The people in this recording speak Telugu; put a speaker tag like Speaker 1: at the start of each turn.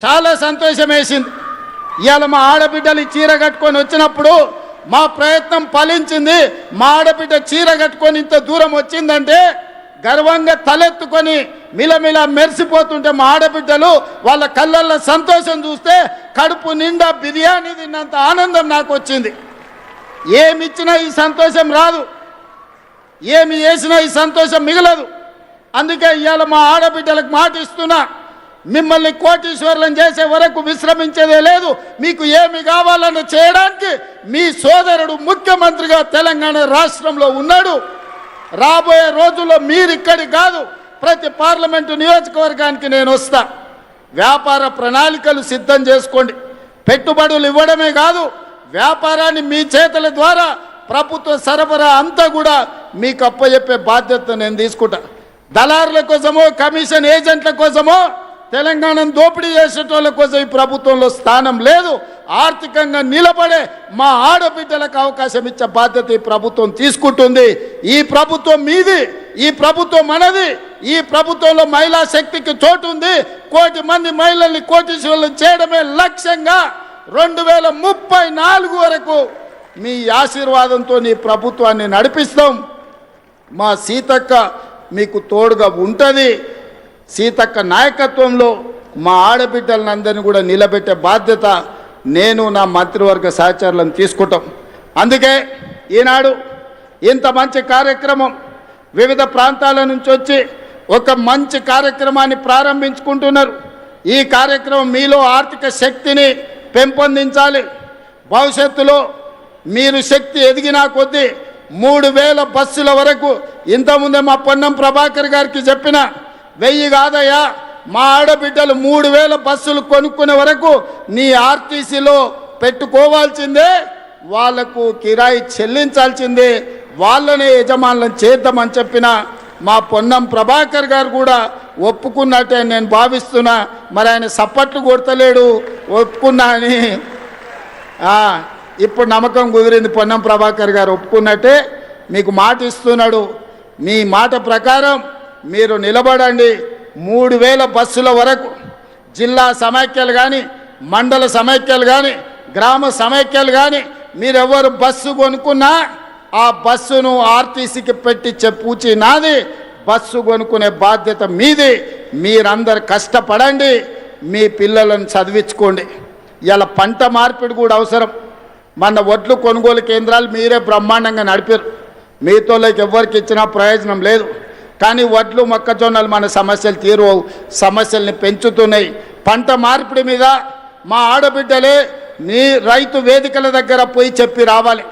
Speaker 1: చాలా సంతోషం వేసింది. ఇవాళ మా ఆడబిడ్డలు చీర కట్టుకొని వచ్చినప్పుడు మా ప్రయత్నం ఫలించింది. మా ఆడబిడ్డ చీర కట్టుకొని ఇంత దూరం వచ్చిందంటే గర్వంగా తలెత్తుకొని మిలమిల మెరిసిపోతుంటే మా ఆడబిడ్డలు వాళ్ళ కళ్ళల్లో సంతోషం చూస్తే కడుపు నిండా బిర్యానీ తిన్నంత ఆనందం నాకు వచ్చింది. ఏమి ఇచ్చినా ఈ సంతోషం రాదు, ఏమి చేసినా ఈ సంతోషం మిగలదు. అందుకే ఇవాళ మా ఆడబిడ్డలకు మాట ఇస్తున్నా, మిమ్మల్ని కోటీశ్వరులను చేసే వరకు విశ్రమించేదే లేదు. మీకు ఏమి కావాలని చేయడానికి మీ సోదరుడు ముఖ్యమంత్రిగా తెలంగాణ రాష్ట్రంలో ఉన్నాడు. రాబోయే రోజుల్లో మీరు ఇక్కడి కాదు, ప్రతి పార్లమెంటు నియోజకవర్గానికి నేను వస్తా. వ్యాపార ప్రణాళికలు సిద్ధం చేసుకోండి. పెట్టుబడులు ఇవ్వడమే కాదు, వ్యాపారాన్ని మీ చేతుల ద్వారా ప్రభుత్వ సరఫరా అంతా కూడా మీకు అప్పచెప్పే బాధ్యత నేను తీసుకుంటా. దళారుల కోసమో కమిషన్ ఏజెంట్ల కోసమో తెలంగాణను దోపిడీ చేసేటోళ్ళ కోసం ఈ ప్రభుత్వంలో స్థానం లేదు. ఆర్థికంగా నిలబడే మా ఆడబిడ్డలకు అవకాశం ఇచ్చే బాధ్యత ఈ ప్రభుత్వం తీసుకుంటుంది. ఈ ప్రభుత్వం మీది, ఈ ప్రభుత్వం మనది. ఈ ప్రభుత్వంలో మహిళా శక్తికి చోటు ఉంది. 1 కోటి మంది మహిళల్ని కోటీశ్వరులను చేయడమే లక్ష్యంగా 2034 వరకు మీ ఆశీర్వాదంతో ఈ ప్రభుత్వాన్ని నడిపిస్తాం. మా సీతక్క మీకు తోడుగా ఉంటుంది. సీతక్క నాయకత్వంలో మా ఆడబిడ్డలందరినీ కూడా నిలబెట్టే బాధ్యత నేను నా మంత్రివర్గ సహచరులను తీసుకుంటాం. అందుకే ఈనాడు ఇంత మంచి కార్యక్రమం వివిధ ప్రాంతాల నుంచి వచ్చి ఒక మంచి కార్యక్రమాన్ని ప్రారంభించుకుంటున్నారు. ఈ కార్యక్రమం మీలో ఆర్థిక శక్తిని పెంపొందించాలి. భవిష్యత్తులో మీరు శక్తి ఎదిగినా కొద్దీ 3000 బస్సుల వరకు, ఇంతకుముందే మా పొన్నం ప్రభాకర్ గారికి చెప్పిన 1000 కాదయ్యా, మా ఆడబిడ్డలు 3000 బస్సులు కొనుక్కునే వరకు నీ ఆర్టీసీలో పెట్టుకోవాల్సిందే, వాళ్లకు కిరాయి చెల్లించాల్సిందే, వాళ్ళనే యజమానులను చేద్దామని చెప్పిన మా పొన్నం ప్రభాకర్ గారు కూడా ఒప్పుకున్నట్టే నేను భావిస్తున్నా. మరి ఆయన సప్పట్లు కొడతలేడు, ఒప్పుకున్నా అని ఇప్పుడు నమ్మకం కుదిరింది. పొన్నం ప్రభాకర్ గారు ఒప్పుకున్నట్టే మీకు మాట ఇస్తున్నాడు. మీ మాట ప్రకారం మీరు నిలబడండి. 3000 బస్సుల వరకు జిల్లా సమైక్యాలు కానీ, మండల సమైక్యాలు కానీ, గ్రామ సమైక్యాలు కానీ మీరెవరు బస్సు కొనుక్కున్నా ఆ బస్సును ఆర్టీసీకి పెట్టించే పూచి నాది. బస్సు కొనుక్కునే బాధ్యత మీది. మీరందరు కష్టపడండి, మీ పిల్లలను చదివించుకోండి. ఇలా పంట మార్పిడి కూడా అవసరం. మన వడ్లు కొనుగోలు కేంద్రాలు మీరే బ్రహ్మాండంగా నడిపారు. మీతోకి ఎవరికి ఇచ్చినా ప్రయోజనం లేదు. కానీ వడ్లు మొక్కజొన్నలు మన సమస్యలు తీరు సమస్యల్ని పెంచుతున్నాయి. పంట మార్పిడి మీద మా ఆడబిడ్డలే నీ రైతు వేదికల దగ్గర పోయి చెప్పి రావాలి.